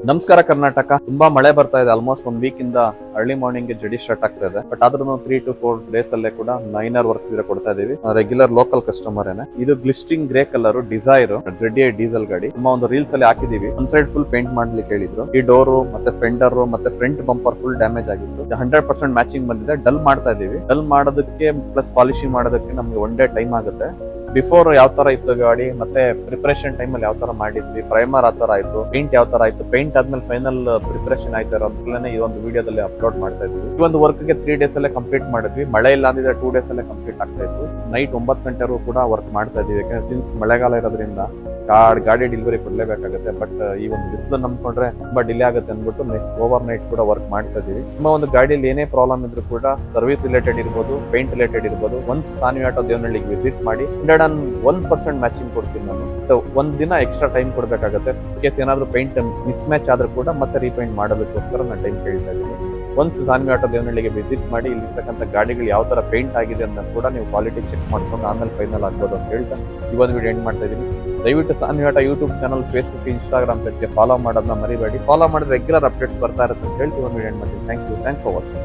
ನಮಸ್ಕಾರ ಕರ್ನಾಟಕ. ತುಂಬಾ ಮಳೆ ಬರ್ತಾ ಇದೆ. ಆಲ್ಮೋಸ್ಟ್ 1 ವೀಕ್ ಇಂದ ಅರ್ಲಿ ಮಾರ್ನಿಂಗ್ ಗೆ ಜಡಿ ಸ್ಟಾರ್ಟ್ ಆಗ್ತಾ ಇದೆ. ಬಟ್ ಆದ್ರೂ 3 to 4 ಡೇಸ್ ಅಲ್ಲೇ ಕೂಡ ಮೈನರ್ ವರ್ಕ್ಸ್ ಇದ್ರೆ ಕೊಡ್ತಾ ಇದೀವಿ. ರೆಗ್ಯುಲರ್ ಲೋಕಲ್ ಕಸ್ಟಮರ್ ಏನೆ. ಇದು glistening grey colour Dzire ready diesel ಗಾಡಿ. ನಮ್ಮ ಒಂದು ರೀಲ್ಸ್ ಅಲ್ಲಿ ಹಾಕಿದೀವಿ. ಒಂದ್ ಸೈಡ್ ಫುಲ್ ಪೇಂಟ್ ಮಾಡ್ಲಿಕ್ಕೆ ಹೇಳಿದ್ರು. ಈ ಡೋರು ಮತ್ತೆ ಫೆಂಡರ್ ಮತ್ತೆ ಫ್ರಂಟ್ ಬಂಪರ್ ಫುಲ್ ಡ್ಯಾಮೇಜ್ ಆಗಿತ್ತು. 100% ಮ್ಯಾಚಿಂಗ್ ಬಂದಿದೆ. ಡಲ್ ಮಾಡ್ತಾ ಇದೀವಿ. ಡಲ್ ಮಾಡೋದಕ್ಕೆ ಪ್ಲಸ್ ಪಾಲಿಶಿಂಗ್ ಮಾಡೋದಕ್ಕೆ ನಮ್ಗೆ 1 ಡೇ ಟೈಮ್ ಆಗುತ್ತೆ. ಬಿಫೋರ್ ಯಾವ ತರ ಇತ್ತು ಗಾಡಿ, ಮತ್ತೆ ಪ್ರಿಪರೇಷನ್ ಟೈಮ್ ಅಲ್ಲಿ ಯಾವ ತರ ಮಾಡಿದ್ವಿ, ಪ್ರೈಮರ್ ಆ ತರ ಆಯ್ತು, ಪೇಂಟ್ ಯಾವ ತರ ಆಯ್ತು, ಪೇಂಟ್ ಆದ್ಮೇಲೆ ಫೈನಲ್ ಪ್ರಿಪರೇಷನ್ ಆಯ್ತು ಇರೋದನ್ನೇ ಈ ಒಂದು ವಿಡಿಯೋದಲ್ಲಿ ಅಪ್ಲೋಡ್ ಮಾಡ್ತಾ ಇದ್ವಿ. ಈ ಒಂದು ವರ್ಕ್ ಗೆ 3 ಡೇಸ್ ಅಲ್ಲೇ ಕಂಪ್ಲೀಟ್ ಮಾಡಿದ್ವಿ. ಮಳೆ ಇಲ್ಲ ಅಂದಿದ್ರೆ 2 ಡೇಸ್ ಅಲ್ಲೇ ಕಂಪ್ಲೀಟ್ ಆಗ್ತಾ ಇತ್ತು. ನೈಟ್ 9 ಗಂಟೆವರೆಗೂ ಕೂಡ ವರ್ಕ್ ಮಾಡ್ತಾ ಇದೀವಿ. ಯಾಕಂದ್ರೆ ಸಿನ್ಸ್ ಮಳೆಗಾಲ ಇರೋದ್ರಿಂದ ಗಾಡಿ ಡೆಲಿವರಿ ಕೊಡ್ಲೇಬೇಕಾಗುತ್ತೆ. ಬಟ್ ಈ ಒಂದು ಬಿಸಿಲು ನಂಬ್ಕೊಂಡ್ರೆ ತುಂಬಾ ಡಿಲೇ ಆಗುತ್ತೆ ಅಂದ್ಬಿಟ್ಟು ಓವರ್ ನೈಟ್ ಕೂಡ ವರ್ಕ್ ಮಾಡ್ತಾ ಇದೀವಿ. ನಿಮ್ಮ ಒಂದು ಗಾಡಿಯಲ್ಲಿ ಏನೇ ಪ್ರಾಬ್ಲಮ್ ಇದ್ರು ಕೂಡ ಸರ್ವಿಸ್ ರಿಲೇಟೆಡ್ ಇರ್ಬೋದು, ಪೇಂಟ್ ರಿಲೇಟೆಡ್ ಇರ್ಬೋದು, ಒಂದ್ ಸಾನ್ವಿ ಆಟೋ ದೇವನಹಳ್ಳಿಗೆ ವಿಸಿಟ್ ಮಾಡಿ 101% ಮ್ಯಾಚಿಂಗ್ ಕೊಡ್ತೀನಿ ನಾನು. ಒಂದ್ ದಿನ ಎಕ್ಸ್ಟ್ರಾ ಟೈಮ್ ಕೊಡ್ಬೇಕಾಗುತ್ತೆ. ಕೇಸ್ ಏನಾದ್ರು ಪೇಂಟ್ ಮಿಸ್ ಮ್ಯಾಚ್ ಆದ್ರೂ ಕೂಡ ಮತ್ತೆ ರೀಪೇಂಟ್ ಮಾಡೋದಕ್ಕೋಸ್ಕರ ನಾನು ಟೈಮ್ ಕೇಳ್ತಾ ಇದ್ದೀನಿ. ಒಂದ್ ಸಾನ್ವಿ ಆಟೋ ದೇವನಹಳ್ಳಿಗೆ ವಿಸಿಟ್ ಮಾಡಿ ಇಲ್ಲಿರ್ತಕ್ಕಂಥ ಗಾಡಿಗಳು ಯಾವ ತರ ಪೇಂಟ್ ಆಗಿದೆ ಅಂತ ಕೂಡ ನೀವು ಕ್ವಾಲಿಟಿ ಚೆಕ್ ಮಾಡ್ಕೊಂಡು ಆಮೇಲೆ ಫೈನಲ್ ಆಗ್ಬೋದು ಅಂತ ಹೇಳ್ತಾ ಈ ಒಂದು ವಿಡಿಯೋ ಎಂಡ್ ಮಾಡ್ತಾ ಇದೀನಿ. ದಯವಿಟ್ಟು Sanvi auto YouTube channel, Facebook, Instagram ಪೇಜ್ಗೆ ಫಾಲೋ ಮಾಡೋದನ್ನ ಮರಿಬೇಡಿ. ಫಾಲೋ ಮಾಡಿದ್ರೆ ರೆಗ್ಯುಲರ್ ಅಪ್ಡೇಟ್ಸ್ ಬರ್ತಾ ಇರುತ್ತೆ ಅಂತ ಹೇಳ್ತೀವಿ. ಒಂದು ವಿಡಿಯೋ ಎಂಡ್ ಮಾಡ್ತೀನಿ. Thank you for watching.